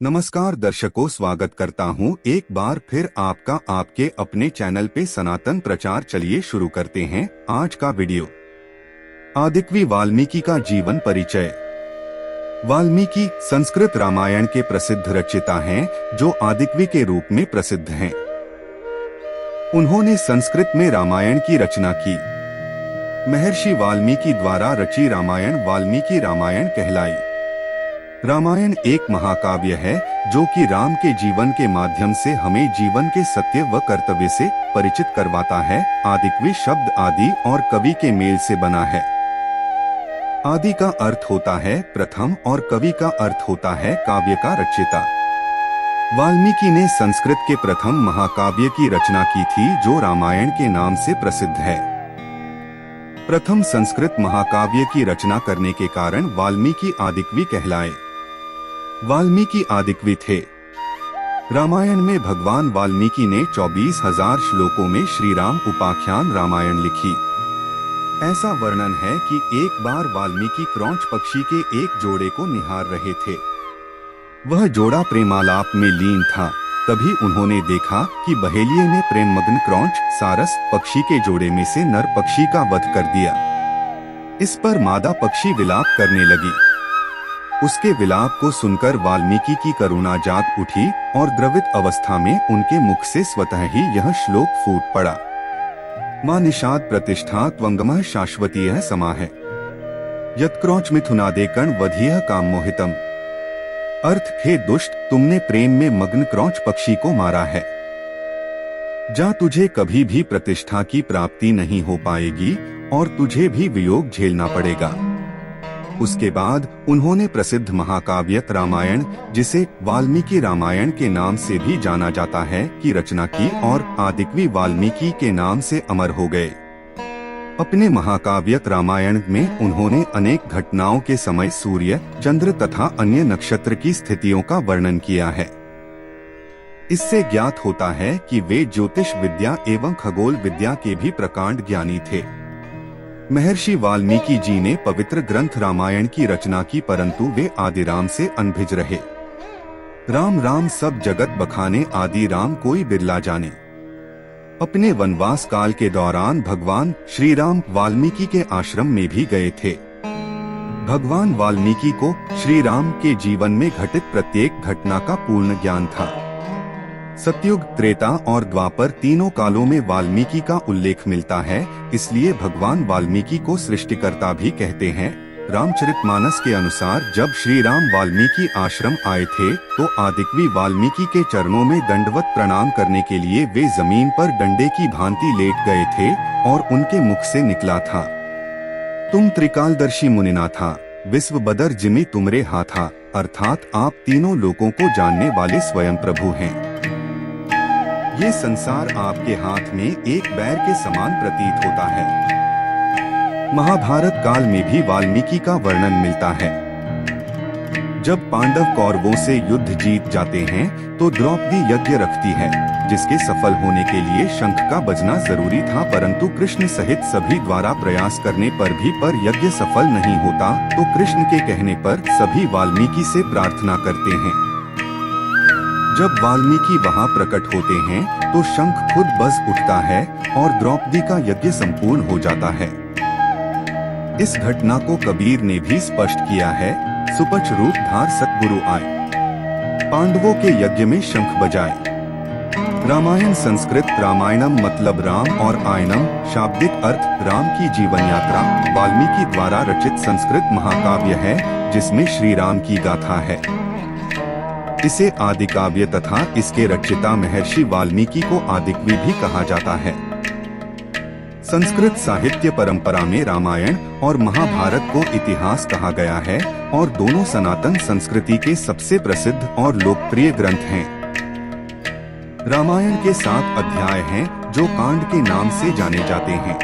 नमस्कार दर्शकों, स्वागत करता हूं एक बार फिर आपका आपके अपने चैनल पे सनातन प्रचार। चलिए शुरू करते हैं आज का वीडियो। आदिकवि वाल्मीकि का जीवन परिचय। वाल्मीकि संस्कृत रामायण के प्रसिद्ध रचयिता हैं, जो आदिकवि के रूप में प्रसिद्ध हैं। उन्होंने संस्कृत में रामायण की रचना की। महर्षि वाल्मीकि द्वारा रची रामायण वाल्मीकि रामायण कहलाई। रामायण एक महाकाव्य है जो कि राम के जीवन के माध्यम से हमें जीवन के सत्य व कर्तव्य से परिचित करवाता है। आदिकवि शब्द आदि और कवि के मेल से बना है। आदि का अर्थ होता है प्रथम और कवि का अर्थ होता है काव्य का रचयिता। वाल्मीकि ने संस्कृत के प्रथम महाकाव्य की रचना की थी, जो रामायण के नाम से प्रसिद्ध है। प्रथम संस्कृत महाकाव्य की रचना करने के कारण वाल्मीकि आदिकवि कहलाए। वाल्मीकि आदिकवि थे। रामायण में भगवान वाल्मीकि ने 24,000 श्लोकों में श्री राम उपाख्यान रामायण लिखी। ऐसा वर्णन है कि एक बार वाल्मीकि क्रौंच पक्षी के एक जोड़े को निहार रहे थे। वह जोड़ा प्रेमालाप में लीन था। तभी उन्होंने देखा कि बहेलिये ने प्रेममग्न क्रौंच सारस पक्षी के जोड़े में से नर पक्षी का वध कर दिया। इस पर मादा पक्षी विलाप करने लगी। उसके विलाप को सुनकर वाल्मीकि की करुणा जाग उठी और द्रवित अवस्था में उनके मुख से स्वतः ही यह श्लोक फूट पड़ा। मां निषाद प्रतिष्ठा त्वंगमः शाश्वतीयः समाः यत्क्रौंच मिथुनादे कर्ण वधीयः काम मोहितम। अर्थ, हे दुष्ट, तुमने प्रेम में मग्न क्रौंच पक्षी को मारा है। जा, तुझे कभी भी प्रतिष्ठा की प्राप्ति नहीं हो पाएगी और तुझे भी वियोग झेलना पड़ेगा। उसके बाद उन्होंने प्रसिद्ध महाकाव्य रामायण, जिसे वाल्मीकि रामायण के नाम से भी जाना जाता है, की रचना की और आदिकवि वाल्मीकि के नाम से अमर हो गए। अपने महाकाव्य रामायण में उन्होंने अनेक घटनाओं के समय सूर्य, चंद्र तथा अन्य नक्षत्र की स्थितियों का वर्णन किया है। इससे ज्ञात होता है कि वे ज्योतिष विद्या एवं खगोल विद्या के भी प्रकांड ज्ञानी थे। महर्षि वाल्मीकि जी ने पवित्र ग्रंथ रामायण की रचना की, परंतु वे आदि राम से अनभिज रहे। राम राम सब जगत बखाने, आदि राम कोई बिरला जाने। अपने वनवास काल के दौरान भगवान श्री राम वाल्मीकि के आश्रम में भी गए थे। भगवान वाल्मीकि को श्री राम के जीवन में घटित प्रत्येक घटना का पूर्ण ज्ञान था। सतयुग, त्रेता और द्वापर तीनों कालों में वाल्मीकि का उल्लेख मिलता है, इसलिए भगवान वाल्मीकि को सृष्टिकर्ता भी कहते हैं। रामचरितमानस के अनुसार जब श्री राम वाल्मीकि आश्रम आए थे तो आदिकवि वाल्मीकि के चरणों में दंडवत प्रणाम करने के लिए वे जमीन पर डंडे की भांति लेट गए थे और उनके मुख से निकला था, तुम त्रिकालदर्शी मुनिनाथा, विश्व बदर जिमि तुमरे हाथा। अर्थात आप तीनों लोकों को जानने वाले स्वयं प्रभु हैं। ये संसार आपके हाथ में एक बैर के समान प्रतीत होता है। महाभारत काल में भी वाल्मीकि का वर्णन मिलता है। जब पांडव कौरवों से युद्ध जीत जाते हैं तो द्रौपदी यज्ञ रखती है, जिसके सफल होने के लिए शंख का बजना जरूरी था, परंतु कृष्ण सहित सभी द्वारा प्रयास करने पर भी यज्ञ सफल नहीं होता, तो कृष्ण के कहने पर सभी वाल्मीकि से प्रार्थना करते हैं। जब वाल्मीकि वहां प्रकट होते हैं तो शंख खुद बज उठता है और द्रौपदी का यज्ञ संपूर्ण हो जाता है। इस घटना को कबीर ने भी स्पष्ट किया है। सुपच रूप धार सतगुरु आए, पांडवों के यज्ञ में शंख बजाए। रामायण संस्कृत रामायणम मतलब राम और आयनम शाब्दिक अर्थ राम की जीवन यात्रा वाल्मीकि द्वारा रचित संस्कृत महाकाव्य है, जिसमें श्री राम की गाथा है। इसे आदिकाव्य तथा इसके रचयिता महर्षि वाल्मीकि को आदिकवि भी कहा जाता है। संस्कृत साहित्य परंपरा में रामायण और महाभारत को इतिहास कहा गया है और दोनों सनातन संस्कृति के सबसे प्रसिद्ध और लोकप्रिय ग्रंथ हैं। रामायण के 7 अध्याय हैं जो कांड के नाम से जाने जाते हैं।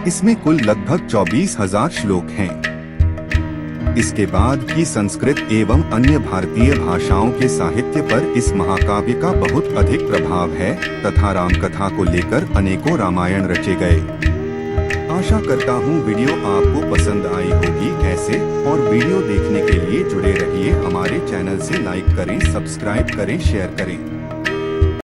इसमें कुल लगभग 24,000 श्लोक हैं। इसके बाद की संस्कृत एवं अन्य भारतीय भाषाओं के साहित्य पर इस महाकाव्य का बहुत अधिक प्रभाव है तथा रामकथा को लेकर अनेकों रामायण रचे गए। आशा करता हूँ वीडियो आपको पसंद आई होगी। ऐसे और वीडियो देखने के लिए जुड़े रहिए हमारे चैनल से। लाइक करें, सब्सक्राइब करें, शेयर करें।